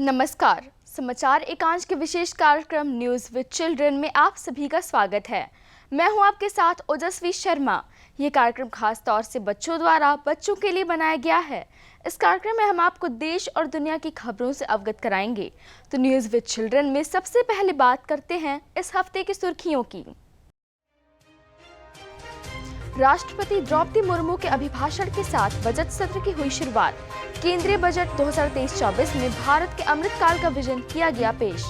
नमस्कार। समाचार एकांश के विशेष कार्यक्रम न्यूज़ विद चिल्ड्रन में आप सभी का स्वागत है। मैं हूं आपके साथ ओजस्वी शर्मा। ये कार्यक्रम खास तौर से बच्चों द्वारा बच्चों के लिए बनाया गया है। इस कार्यक्रम में हम आपको देश और दुनिया की खबरों से अवगत कराएंगे। तो न्यूज़ विद चिल्ड्रन में सबसे पहले बात करते हैं इस हफ्ते की सुर्खियों की। राष्ट्रपति द्रौपदी मुर्मू के अभिभाषण के साथ बजट सत्र की हुई शुरुआत। केंद्रीय बजट 2023-24 में भारत के अमृतकाल का विजन किया गया पेश।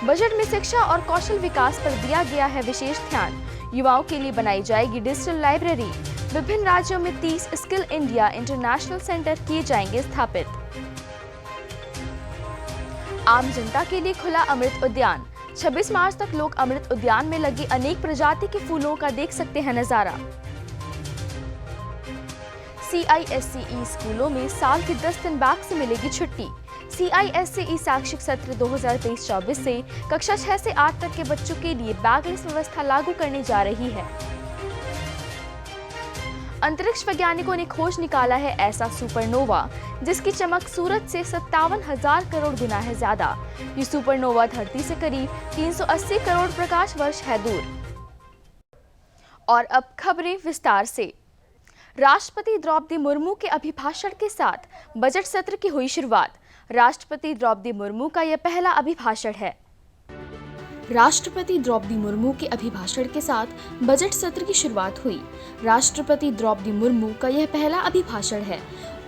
बजट में शिक्षा और कौशल विकास पर दिया गया है विशेष ध्यान। युवाओं के लिए बनाई जाएगी डिजिटल लाइब्रेरी। विभिन्न राज्यों में 30 स्किल इंडिया इंटरनेशनल सेंटर किए जाएंगे स्थापित। आम जनता के लिए खुला अमृत उद्यान। 26 मार्च तक लोग अमृत उद्यान में लगे अनेक प्रजाति के फूलों का देख सकते हैं नजारा। CISCE स्कूलों में साल के 10 दिन बैक से मिलेगी छुट्टी। CISCE शैक्षिक सत्र 2023-24 से कक्षा 6 से 8 तक के बच्चों के लिए बैगलेस व्यवस्था लागू करने जा रही है। अंतरिक्ष वैज्ञानिकों ने खोज निकाला है ऐसा सुपरनोवा जिसकी चमक सूरज से 57,000 करोड़ गुना है ज्यादा। ये सुपरनोवा धरती से करीब 380 करोड़ प्रकाश वर्ष है दूर। और अब खबरें विस्तार से। राष्ट्रपति द्रौपदी मुर्मू के अभिभाषण के साथ बजट सत्र की हुई शुरुआत। राष्ट्रपति द्रौपदी मुर्मू का यह पहला अभिभाषण है। राष्ट्रपति द्रौपदी मुर्मू के अभिभाषण के साथ बजट सत्र की शुरुआत हुई। राष्ट्रपति द्रौपदी मुर्मू का यह पहला अभिभाषण है।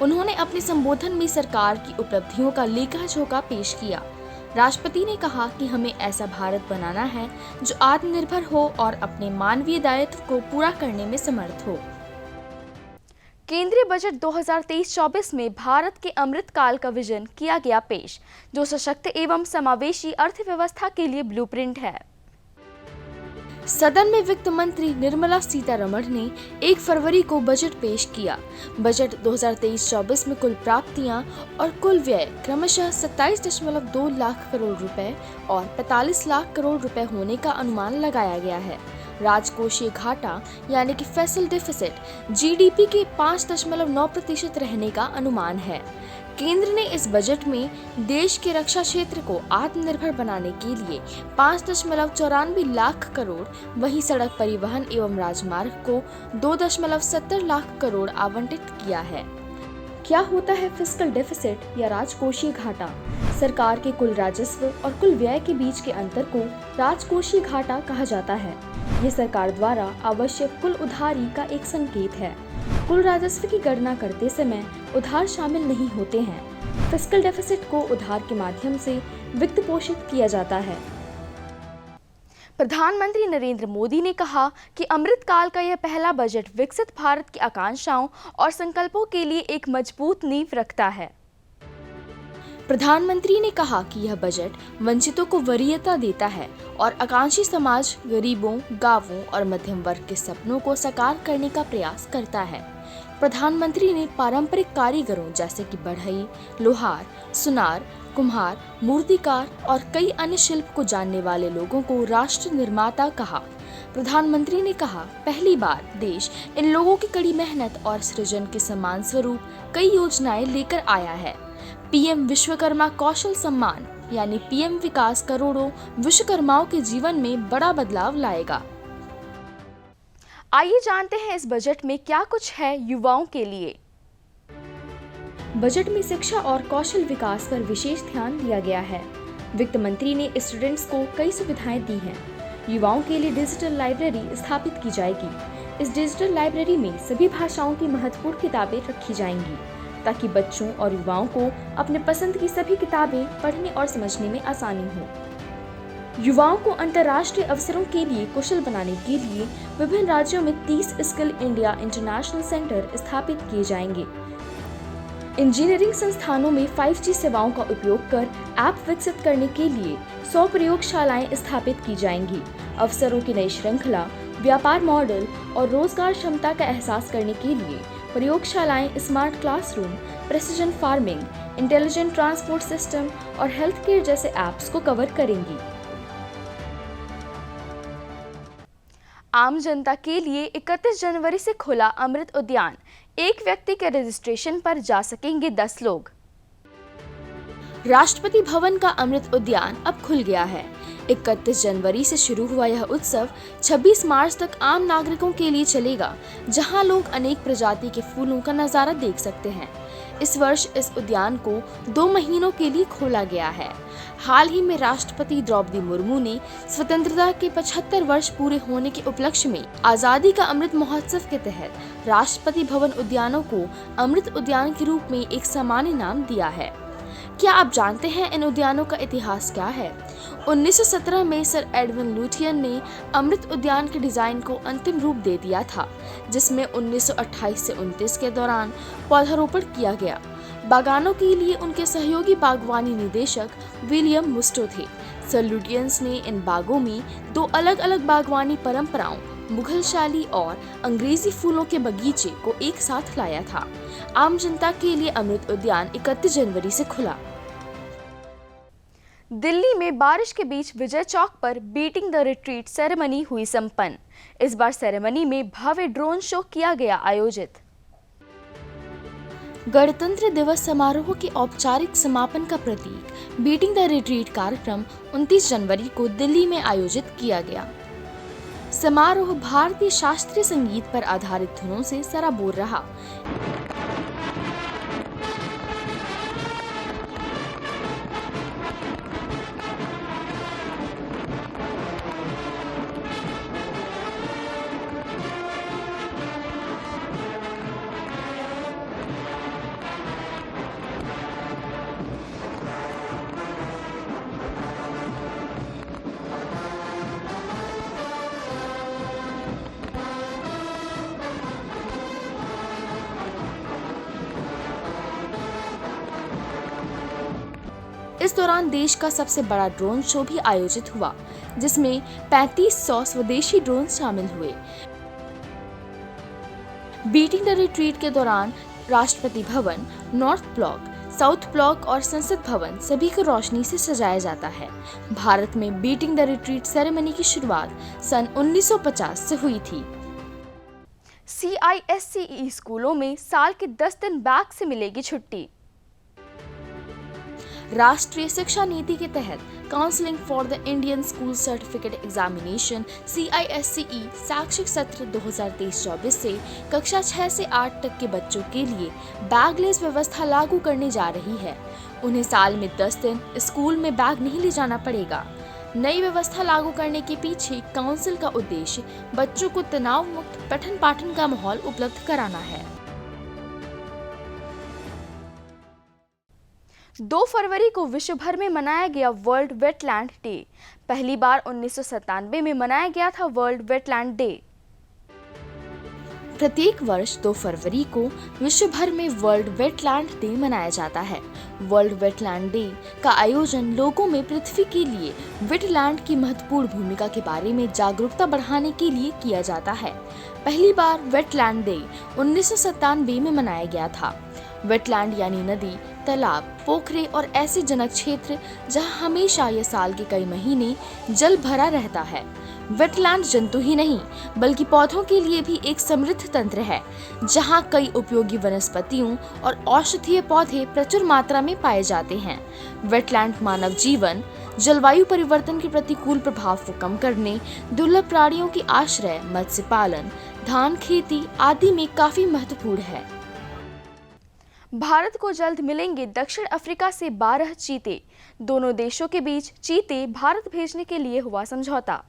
उन्होंने अपने संबोधन में सरकार की उपलब्धियों का लेखा जोखा पेश किया। राष्ट्रपति ने कहा कि हमें ऐसा भारत बनाना है जो आत्मनिर्भर हो और अपने मानवीय दायित्व को पूरा करने में समर्थ हो। केंद्रीय बजट 2023-24 में भारत के अमृतकाल का विजन किया गया पेश, जो सशक्त एवं समावेशी अर्थव्यवस्था के लिए ब्लूप्रिंट है। सदन में वित्त मंत्री निर्मला सीतारमण ने 1 फरवरी को बजट पेश किया। बजट 2023-24 में कुल प्राप्तियां और कुल व्यय क्रमशः 27.2 लाख करोड़ रुपए और 45 लाख करोड़ रुपए होने का अनुमान लगाया गया है। राजकोषीय घाटा यानी कि फिस्कल डेफिसिट GDP के 5.9% रहने का अनुमान है। केंद्र ने इस बजट में देश के रक्षा क्षेत्र को आत्मनिर्भर बनाने के लिए 5.94 लाख करोड़, वहीं सड़क परिवहन एवं राजमार्ग को 2.70 लाख करोड़ आवंटित किया है। क्या होता है फिस्कल डेफिसिट या राजकोषीय घाटा? सरकार के कुल राजस्व और कुल व्यय के बीच के अंतर को राजकोषीय घाटा कहा जाता है। ये सरकार द्वारा आवश्यक कुल उधारी का एक संकेत है। कुल राजस्व की गणना करते समय उधार शामिल नहीं होते हैं। फिस्कल डेफिसिट को उधार के माध्यम से वित्त पोषित किया जाता है। प्रधानमंत्री नरेंद्र मोदी ने कहा कि अमृतकाल का यह पहला बजट विकसित भारत की आकांक्षाओं और संकल्पों के लिए एक मजबूत नींव रखता है। प्रधानमंत्री ने कहा कि यह बजट वंचितों को वरीयता देता है और आकांक्षी समाज, गरीबों, गांवों और मध्यम वर्ग के सपनों को साकार करने का प्रयास करता है। प्रधानमंत्री ने पारंपरिक कारीगरों जैसे कि बढ़ई, लोहार, सुनार, कुम्हार, मूर्तिकार और कई अन्य शिल्प को जानने वाले लोगों को राष्ट्र निर्माता कहा। प्रधानमंत्री ने कहा, पहली बार देश इन लोगों की कड़ी मेहनत और सृजन के सम्मान स्वरूप कई योजनाएं लेकर आया है। PM विश्वकर्मा कौशल सम्मान यानी PM विकास करोड़ों विश्वकर्माओं के जीवन में बड़ा बदलाव लाएगा। आइए जानते हैं इस बजट में क्या कुछ है युवाओं के लिए। बजट में शिक्षा और कौशल विकास पर विशेष ध्यान दिया गया है। वित्त मंत्री ने स्टूडेंट्स को कई सुविधाएं दी हैं। युवाओं के लिए डिजिटल लाइब्रेरी स्थापित की जाएगी। इस डिजिटल लाइब्रेरी में सभी भाषाओं की महत्वपूर्ण किताबें रखी जाएंगी ताकि बच्चों और युवाओं को अपने पसंद की सभी किताबें पढ़ने और समझने में आसानी हो। युवाओं को अंतर्राष्ट्रीय अवसरों के लिए कुशल बनाने के लिए विभिन्न राज्यों में 30 स्किल इंडिया इंटरनेशनल सेंटर स्थापित किए जाएंगे। इंजीनियरिंग संस्थानों में 5G सेवाओं का उपयोग कर ऐप विकसित करने के लिए 100 प्रयोगशालाएं स्थापित की जाएंगी। अवसरों की नई श्रृंखला, व्यापार मॉडल और रोजगार क्षमता का एहसास करने के लिए प्रयोगशालाएं smart classroom, precision farming, intelligent transport system और हेल्थ केयर जैसे ऐप्स को कवर करेंगी। आम जनता के लिए 31 जनवरी से खुला अमृत उद्यान। एक व्यक्ति के रजिस्ट्रेशन पर जा सकेंगे 10 लोग। राष्ट्रपति भवन का अमृत उद्यान अब खुल गया है। 31 जनवरी से शुरू हुआ यह उत्सव 26 मार्च तक आम नागरिकों के लिए चलेगा, जहां लोग अनेक प्रजाति के फूलों का नजारा देख सकते हैं। इस वर्ष इस उद्यान को 2 महीनों के लिए खोला गया है। हाल ही में राष्ट्रपति द्रौपदी मुर्मू ने स्वतंत्रता के 75 वर्ष पूरे होने के उपलक्ष्य में आजादी का अमृत महोत्सव के तहत राष्ट्रपति भवन उद्यानों को अमृत उद्यान के रूप में एक सामान्य नाम दिया है। क्या आप जानते हैं इन उद्यानों का इतिहास क्या है? 1917 में सर एडविन लुटियन ने अमृत उद्यान के डिजाइन को अंतिम रूप दे दिया था, जिसमें 1928 से 29 के दौरान पौधारोपण किया गया। बागानों के लिए उनके सहयोगी बागवानी निदेशक विलियम मुस्टो थे। सर लुटियंस ने इन बागों में 2 अलग-अलग बागवानी परंपराओं, मुगल शैली और अंग्रेजी फूलों के बगीचे को एक साथ लाया था। आम जनता के लिए अमृत उद्यान 31 जनवरी से खुला। दिल्ली में बारिश के बीच विजय चौक पर बीटिंग द रिट्रीट सेरेमनी हुई संपन्न। इस बार सेरेमनी में भव्य ड्रोन शो किया गया आयोजित। गणतंत्र दिवस समारोह के औपचारिक समापन का प्रतीक बीटिंग द रिट्रीट कार्यक्रम 29 जनवरी को दिल्ली में आयोजित किया गया। समारोह भारतीय शास्त्रीय संगीत पर आधारित धुनों से सराबोर रहा। इस दौरान देश का सबसे बड़ा ड्रोन शो भी आयोजित हुआ, जिसमें 3500 स्वदेशी ड्रोन शामिल हुए। बीटिंग द रिट्रीट के दौरान Rashtrapati Bhavan, north block, south block और संसद भवन सभी को रोशनी से सजाया जाता है। भारत में बीटिंग द रिट्रीट सेरेमनी की शुरुआत सन 1950 से हुई थी। CISCE स्कूलों में साल के 10 दिन बैग से मिलेगी छुट्टी। राष्ट्रीय शिक्षा नीति के तहत counselling for the Indian school certificate examination CISCE शैक्षिक सत्र 2023-24 से कक्षा 6 से 8 तक के बच्चों के लिए बैगलेस व्यवस्था लागू करने जा रही है। उन्हें साल में 10 दिन स्कूल में बैग नहीं ले जाना पड़ेगा। नई व्यवस्था लागू करने के पीछे काउंसिल का उद्देश्य बच्चों को तनाव मुक्त पठन पाठन का माहौल उपलब्ध कराना है। 2 फरवरी को विश्व भर में मनाया गया वर्ल्ड वेटलैंड डे। पहली बार 1997 में मनाया गया था वर्ल्ड वेटलैंड डे। प्रत्येक वर्ष 2 फरवरी को विश्व भर में वर्ल्ड वेटलैंड डे मनाया जाता है। वर्ल्ड वेटलैंड डे का आयोजन लोगों में पृथ्वी के लिए वेटलैंड की महत्वपूर्ण भूमिका के बारे में जागरूकता बढ़ाने के लिए किया जाता है। पहली बार वेटलैंड डे 1997 में मनाया गया था। वेटलैंड यानी नदी, तालाब, पोखरे और ऐसे जनक क्षेत्र जहां हमेशा या साल के कई महीने जल भरा रहता है। वेटलैंड जंतु ही नहीं बल्कि पौधों के लिए भी एक समृद्ध तंत्र है, जहां कई उपयोगी वनस्पतियों और औषधीय पौधे प्रचुर मात्रा में पाए जाते हैं। वेटलैंड मानव जीवन, जलवायु परिवर्तन के प्रतिकूल प्रभाव को कम करने, दुर्लभ प्राणियों की आश्रय, मत्स्य पालन, धान खेती आदि में काफी महत्वपूर्ण है। भारत को जल्द मिलेंगे दक्षिण अफ्रीका से 12 चीते। दोनों देशों के बीच चीते भारत भेजने के लिए हुआ समझौता।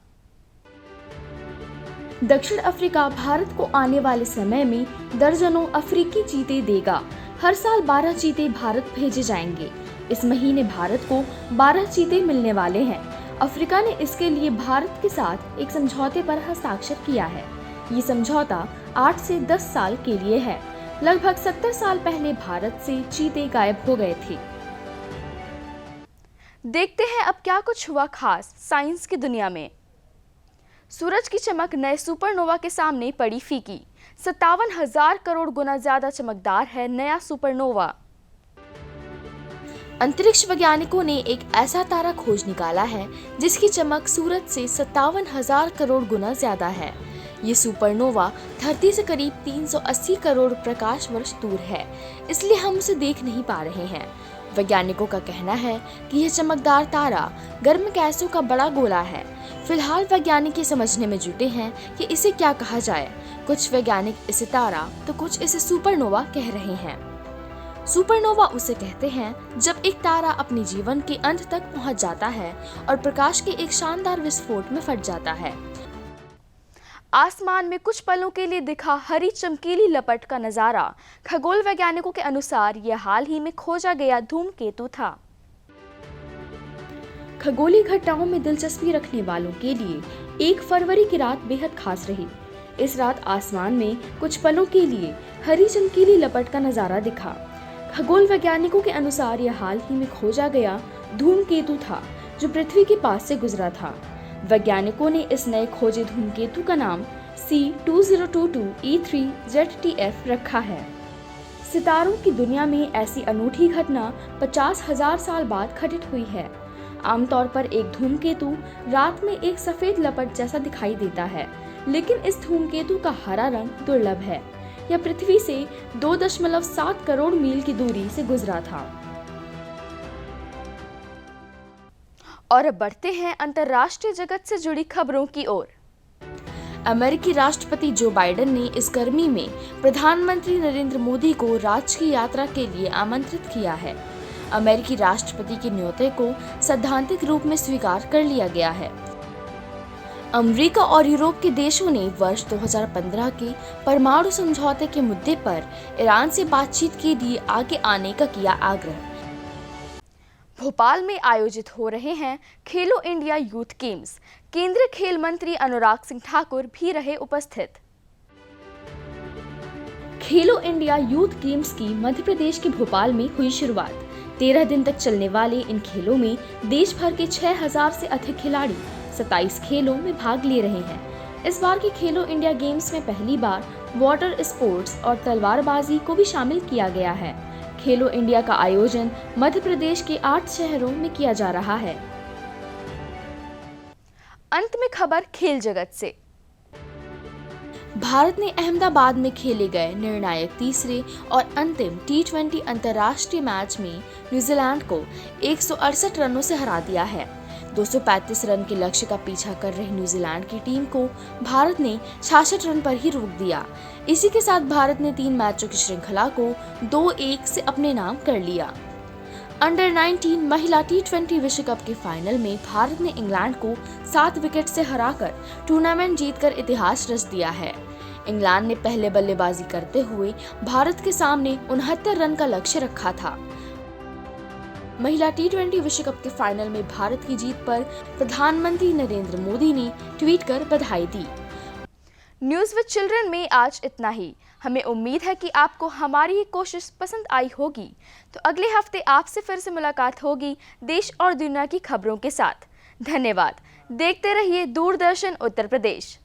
दक्षिण अफ्रीका भारत को आने वाले समय में दर्जनों अफ्रीकी चीते देगा। हर साल 12 चीते भारत भेजे जाएंगे। इस महीने भारत को 12 चीते मिलने वाले हैं। अफ्रीका ने इसके लिए भारत के साथ एक समझौते पर हस्ताक्षर किया है। ये समझौता 8 से 10 साल के लिए है। लगभग 70 साल पहले भारत से चीते गायब हो गए थे। देखते हैं अब क्या कुछ हुआ खास साइंस की दुनिया में। सूरज की चमक नए सुपरनोवा के सामने पड़ी फीकी। 57,000 करोड़ गुना ज्यादा चमकदार है नया सुपरनोवा। अंतरिक्ष वैज्ञानिकों ने एक ऐसा तारा खोज निकाला है जिसकी चमक सूरज से 57,000 करोड़ गुना ज्यादा है। ये सुपरनोवा धरती से करीब 380 करोड़ प्रकाश वर्ष दूर है, इसलिए हम उसे देख नहीं पा रहे हैं। वैज्ञानिकों का कहना है कि यह चमकदार तारा गर्म गैसों का बड़ा गोला है। फिलहाल वैज्ञानिक ये समझने में जुटे हैं कि इसे क्या कहा जाए। कुछ वैज्ञानिक इसे तारा तो कुछ इसे सुपरनोवा कह रहे हैं। सुपरनोवा उसे कहते हैं जब एक तारा अपने जीवन के अंत तक पहुंच जाता है और प्रकाश के एक शानदार विस्फोट में फट जाता है। आसमान में कुछ पलों के लिए दिखा हरी चमकीली लपट का नजारा खगोल वैज्ञानिकों के अनुसार यह हाल ही में खोजा गया धूमकेतु था। खगोलीय घटनाओं में दिलचस्पी रखने वालों के लिए 1 फरवरी की रात बेहद खास रही। इस रात आसमान में कुछ पलों के लिए हरी चमकीली लपट का नजारा दिखा। खगोल वैज्ञानिकों के अनुसार यह हाल ही में खोजा गया धूमकेतु था जो पृथ्वी के पास से गुजरा था। वैज्ञानिकों ने इस नए खोजे धूमकेतु का नाम C2022E3ZTF रखा है। सितारों की दुनिया में ऐसी अनूठी घटना 50,000 साल बाद घटित हुई है। आमतौर पर एक धूमकेतु रात में एक सफेद लपट जैसा दिखाई देता है, लेकिन इस धूमकेतु का हरा रंग दुर्लभ है। यह पृथ्वी से 2.7 करोड़ मील की दूरी से गुजरा था। और अब बढ़ते हैं अंतर्राष्ट्रीय जगत से जुड़ी खबरों की ओर। अमेरिकी राष्ट्रपति जो बाइडेन ने इस गर्मी में प्रधानमंत्री नरेंद्र मोदी को राजकीय यात्रा के लिए आमंत्रित किया है। अमेरिकी राष्ट्रपति के न्योते को सैद्धांतिक रूप में स्वीकार कर लिया गया है। अमेरिका और यूरोप के देशों ने वर्ष 2015 के परमाणु समझौते के मुद्दे पर ईरान से बातचीत के लिए आगे आने का किया आग्रह। भोपाल में आयोजित हो रहे हैं खेलो इंडिया यूथ गेम्स। केंद्रीय खेल मंत्री अनुराग सिंह ठाकुर भी रहे उपस्थित। खेलो इंडिया यूथ गेम्स की मध्य प्रदेश के भोपाल में हुई शुरुआत। 13 दिन तक चलने वाले इन खेलों में देश भर के 6,000 से अधिक खिलाड़ी 27 खेलों में भाग ले रहे हैं। इस बार के खेलो इंडिया गेम्स में पहली बार वाटर स्पोर्ट्स और तलवारबाजी को भी शामिल किया गया है। खेलो इंडिया का आयोजन मध्य प्रदेश के 8 शहरों में किया जा रहा है। अंत में खबर खेल जगत से। भारत ने अहमदाबाद में खेले गए निर्णायक तीसरे और अंतिम T20 अंतर्राष्ट्रीय मैच में न्यूजीलैंड को 168 रनों से हरा दिया है। 235 रन के लक्ष्य का पीछा कर रही न्यूजीलैंड की टीम को भारत ने 66 रन पर ही रोक दिया। इसी के साथ भारत ने 3 मैचों की श्रृंखला को 2-1 से अपने नाम कर लिया। अंडर 19 महिला T20 विश्व कप के फाइनल में भारत ने इंग्लैंड को 7 विकेट से हराकर टूर्नामेंट जीतकर इतिहास रच दिया है। इंग्लैंड ने पहले बल्लेबाजी करते हुए भारत के सामने 69 रन का लक्ष्य रखा था। महिला T20 विश्व कप के फाइनल में भारत की जीत पर प्रधानमंत्री नरेंद्र मोदी ने ट्वीट कर बधाई दी। न्यूज़ विद चिल्ड्रन में आज इतना ही। हमें उम्मीद है कि आपको हमारी ये कोशिश पसंद आई होगी। तो अगले हफ्ते आपसे फिर से मुलाकात होगी देश और दुनिया की खबरों के साथ। धन्यवाद। देखते रहिए दूरदर्शन उत्तर प्रदेश।